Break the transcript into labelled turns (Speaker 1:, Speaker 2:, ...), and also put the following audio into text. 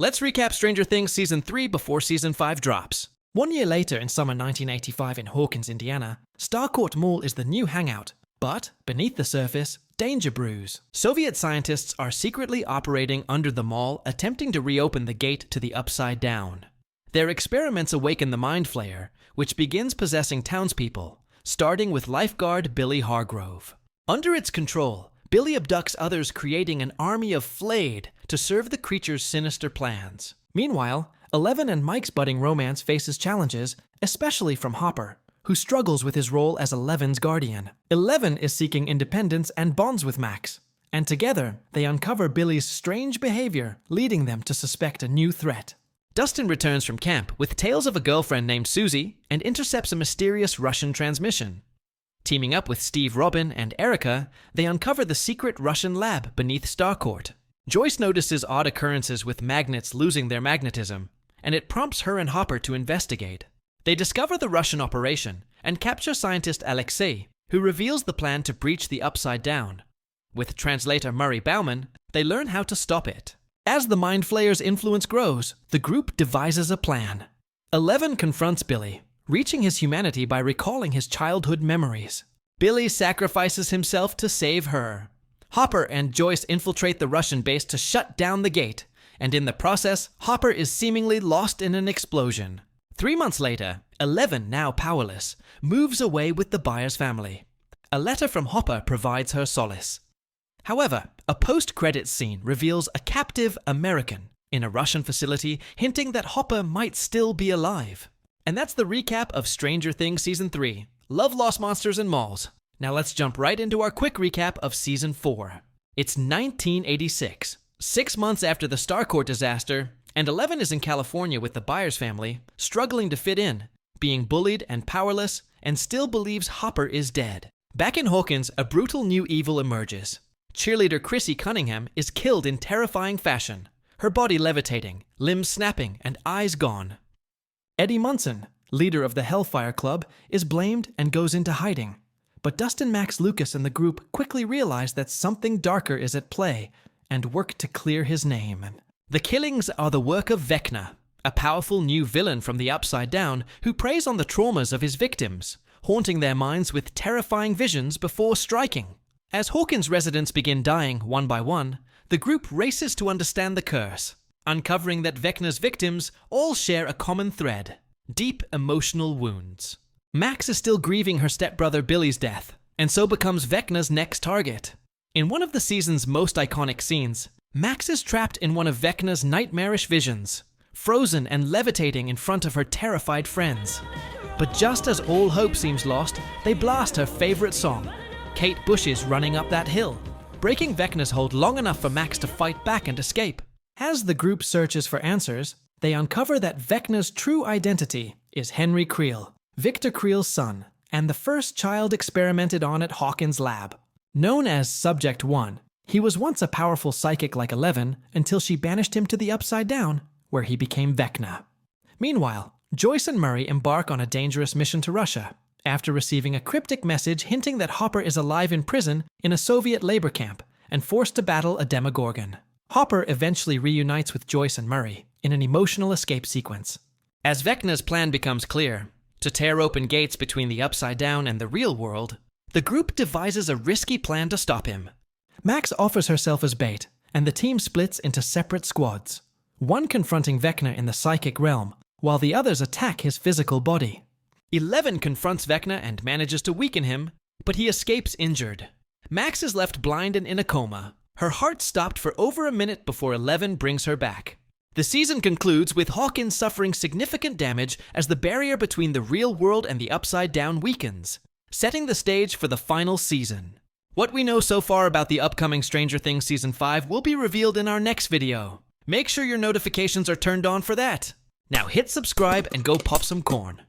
Speaker 1: Let's recap Stranger Things Season 3 before Season 5 drops. 1 year later, in summer 1985 in Hawkins, Indiana, Starcourt Mall is the new hangout. But, beneath the surface, danger brews. Soviet scientists are secretly operating under the mall, attempting to reopen the gate to the Upside Down. Their experiments awaken the Mind Flayer, which begins possessing townspeople, starting with lifeguard Billy Hargrove. Under its control, Billy abducts others, creating an army of flayed to serve the creature's sinister plans. Meanwhile, Eleven and Mike's budding romance faces challenges, especially from Hopper, who struggles with his role as Eleven's guardian. Eleven is seeking independence and bonds with Max, and together they uncover Billy's strange behavior, leading them to suspect a new threat. Dustin returns from camp with tales of a girlfriend named Susie and intercepts a mysterious Russian transmission. Teaming up with Steve, Robin, and Erica, they uncover the secret Russian lab beneath Starcourt. Joyce notices odd occurrences with magnets losing their magnetism, and it prompts her and Hopper to investigate. They discover the Russian operation and capture scientist Alexei, who reveals the plan to breach the Upside Down. With translator Murray Bauman, they learn how to stop it. As the Mind Flayer's influence grows, the group devises a plan. Eleven confronts Billy, reaching his humanity by recalling his childhood memories. Billy sacrifices himself to save her. Hopper and Joyce infiltrate the Russian base to shut down the gate, and in the process, Hopper is seemingly lost in an explosion. 3 months later, Eleven, now powerless, moves away with the Byers family. A letter from Hopper provides her solace. However, a post-credits scene reveals a captive American in a Russian facility, hinting that Hopper might still be alive. And that's the recap of Stranger Things Season 3, Love, Lost Monsters, and Malls. Now let's jump right into our quick recap of Season 4. It's 1986, 6 months after the Starcourt disaster, and Eleven is in California with the Byers family, struggling to fit in, being bullied and powerless, and still believes Hopper is dead. Back in Hawkins, a brutal new evil emerges. Cheerleader Chrissy Cunningham is killed in terrifying fashion, her body levitating, limbs snapping, and eyes gone. Eddie Munson, leader of the Hellfire Club, is blamed and goes into hiding. But Dustin, Max, Lucas, and the group quickly realize that something darker is at play and work to clear his name. The killings are the work of Vecna, a powerful new villain from the Upside Down who preys on the traumas of his victims, haunting their minds with terrifying visions before striking. As Hawkins residents begin dying one by one, the group races to understand the curse, uncovering that Vecna's victims all share a common thread: deep emotional wounds. Max is still grieving her stepbrother Billy's death, and so becomes Vecna's next target. In one of the season's most iconic scenes, Max is trapped in one of Vecna's nightmarish visions, frozen and levitating in front of her terrified friends. But just as all hope seems lost, they blast her favorite song, Kate Bush's Running Up That Hill, breaking Vecna's hold long enough for Max to fight back and escape. As the group searches for answers, they uncover that Vecna's true identity is Henry Creel, Victor Creel's son, and the first child experimented on at Hawkins' lab. Known as Subject 1, he was once a powerful psychic like Eleven until she banished him to the Upside Down, where he became Vecna. Meanwhile, Joyce and Murray embark on a dangerous mission to Russia, after receiving a cryptic message hinting that Hopper is alive in prison in a Soviet labor camp and forced to battle a Demogorgon. Hopper eventually reunites with Joyce and Murray in an emotional escape sequence. As Vecna's plan becomes clear, to tear open gates between the Upside Down and the real world, the group devises a risky plan to stop him. Max offers herself as bait, and the team splits into separate squads, one confronting Vecna in the psychic realm, while the others attack his physical body. Eleven confronts Vecna and manages to weaken him, but he escapes injured. Max is left blind and in a coma. Her heart stopped for over a minute before Eleven brings her back. The season concludes with Hawkins suffering significant damage as the barrier between the real world and the Upside Down weakens, setting the stage for the final season. What we know so far about the upcoming Stranger Things Season 5 will be revealed in our next video. Make sure your notifications are turned on for that. Now hit subscribe and go pop some corn.